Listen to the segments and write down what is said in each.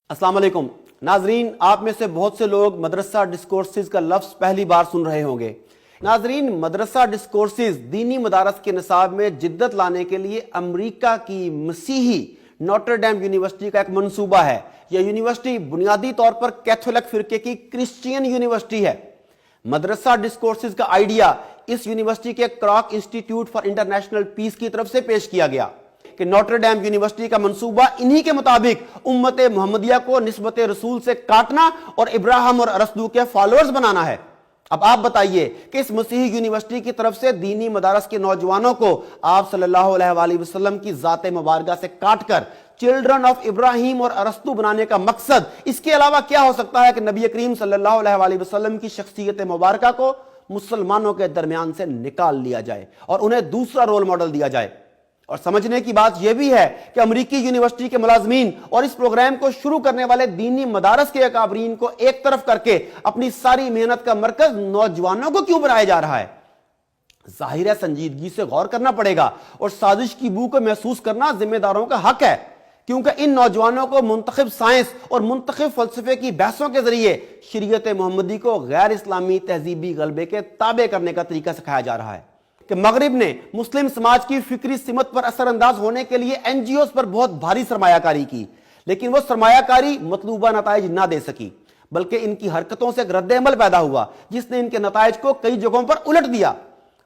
السلام علیکم ناظرین، آپ میں سے بہت سے لوگ مدرسہ ڈسکورسز کا لفظ پہلی بار سن رہے ہوں گے۔ ناظرین، مدرسہ ڈسکورسز دینی مدارس کے نصاب میں جدت لانے کے لیے امریکہ کی مسیحی نوٹر ڈیم یونیورسٹی کا ایک منصوبہ ہے۔ یہ یونیورسٹی بنیادی طور پر کیتھولک فرقے کی کرسچین یونیورسٹی ہے۔ مدرسہ ڈسکورسز کا آئیڈیا اس یونیورسٹی کے کراک انسٹیٹیوٹ فار انٹرنیشنل پیس کی طرف سے پیش کیا گیا کہ نوٹر ڈیم یونیورسٹی کا منصوبہ انہی کے مطابق امت محمدیہ کو نسبت رسول سے کاٹنا اور ابراہیم اور ارسطو کے فالوورز بنانا ہے۔ اب آپ بتائیے کہ اس مسیحی یونیورسٹی کی طرف سے دینی مدارس کے نوجوانوں کو آپ صلی اللہ علیہ وآلہ وسلم کی ذات مبارکہ سے کاٹ کر چلڈرن آف ابراہیم اور ارسطو بنانے کا مقصد اس کے علاوہ کیا ہو سکتا ہے کہ نبی کریم صلی اللہ علیہ وآلہ وسلم کی شخصیت مبارکہ کو مسلمانوں کے درمیان سے نکال لیا جائے اور انہیں دوسرا رول ماڈل دیا جائے۔ اور سمجھنے کی بات یہ بھی ہے کہ امریکی یونیورسٹی کے ملازمین اور اس پروگرام کو شروع کرنے والے دینی مدارس کے اکابرین کو ایک طرف کر کے اپنی ساری محنت کا مرکز نوجوانوں کو کیوں بنایا جا رہا ہے؟ ظاہر ہے سنجیدگی سے غور کرنا پڑے گا اور سازش کی بو کو محسوس کرنا ذمہ داروں کا حق ہے، کیونکہ ان نوجوانوں کو منتخب سائنس اور منتخب فلسفے کی بحثوں کے ذریعے شریعت محمدی کو غیر اسلامی تہذیبی غلبے کے تابع کرنے کا طریقہ سکھایا جا رہا ہے کہ مغرب نے مسلم سماج کی فکری سمت پر اثر انداز ہونے کے لیے این جی اوز پر بہت بھاری سرمایہ کاری کی، لیکن وہ سرمایہ کاری مطلوبہ نتائج نہ دے سکی، بلکہ ان کی حرکتوں سے ایک رد عمل پیدا ہوا جس نے ان کے نتائج کو کئی جگہوں پر الٹ دیا۔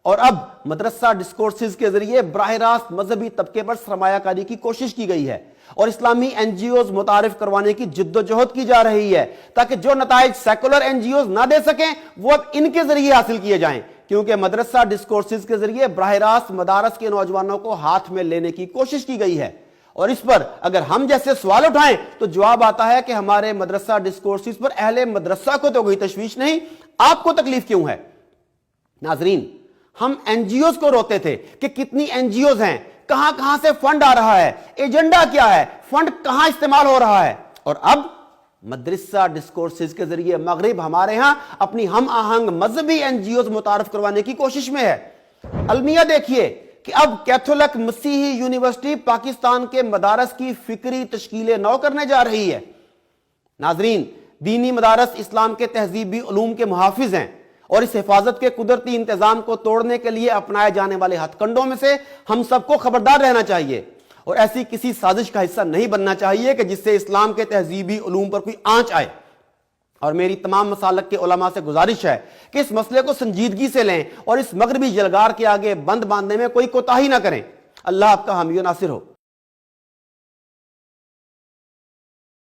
اور اب مدرسہ ڈسکورسز کے ذریعے براہ راست مذہبی طبقے پر سرمایہ کاری کی کوشش کی گئی ہے اور اسلامی این جی اوز متعارف کروانے کی جد و جہد کی جا رہی ہے تاکہ جو نتائج سیکولر این جی اوز نہ دے سکیں وہ اب ان کے ذریعے حاصل کیے جائیں، کیونکہ مدرسہ ڈسکورسز کے ذریعے براہ راست مدارس کے نوجوانوں کو ہاتھ میں لینے کی کوشش کی گئی ہے۔ اور اس پر اگر ہم جیسے سوال اٹھائیں تو جواب آتا ہے کہ ہمارے مدرسہ ڈسکورسز پر اہل مدرسہ کو تو کوئی تشویش نہیں، آپ کو تکلیف کیوں ہے؟ ناظرین، ہم این جی اوز کو روتے تھے کہ کتنی این جی اوز ہیں، کہاں کہاں سے فنڈ آ رہا ہے، ایجنڈا کیا ہے، فنڈ کہاں استعمال ہو رہا ہے، اور اب مدرسہ ڈسکورسز کے ذریعے مغرب ہمارے ہاں اپنی ہم آہنگ مذہبی این جی اوز متعارف کروانے کی کوشش میں ہے۔ المیہ دیکھیے کہ اب کیتھولک مسیحی یونیورسٹی پاکستان کے مدارس کی فکری تشکیل نو کرنے جا رہی ہے۔ ناظرین، دینی مدارس اسلام کے تہذیبی علوم کے محافظ ہیں اور اس حفاظت کے قدرتی انتظام کو توڑنے کے لیے اپنائے جانے والے ہتھ کنڈوں میں سے ہم سب کو خبردار رہنا چاہیے اور ایسی کسی سازش کا حصہ نہیں بننا چاہیے کہ جس سے اسلام کے تہذیبی علوم پر کوئی آنچ آئے۔ اور میری تمام مسالک کے علماء سے گزارش ہے کہ اس مسئلے کو سنجیدگی سے لیں اور اس مغربی جلگار کے آگے بند باندھنے میں کوئی کوتاہی نہ کریں۔ اللہ آپ کا حامی و ناصر ہو۔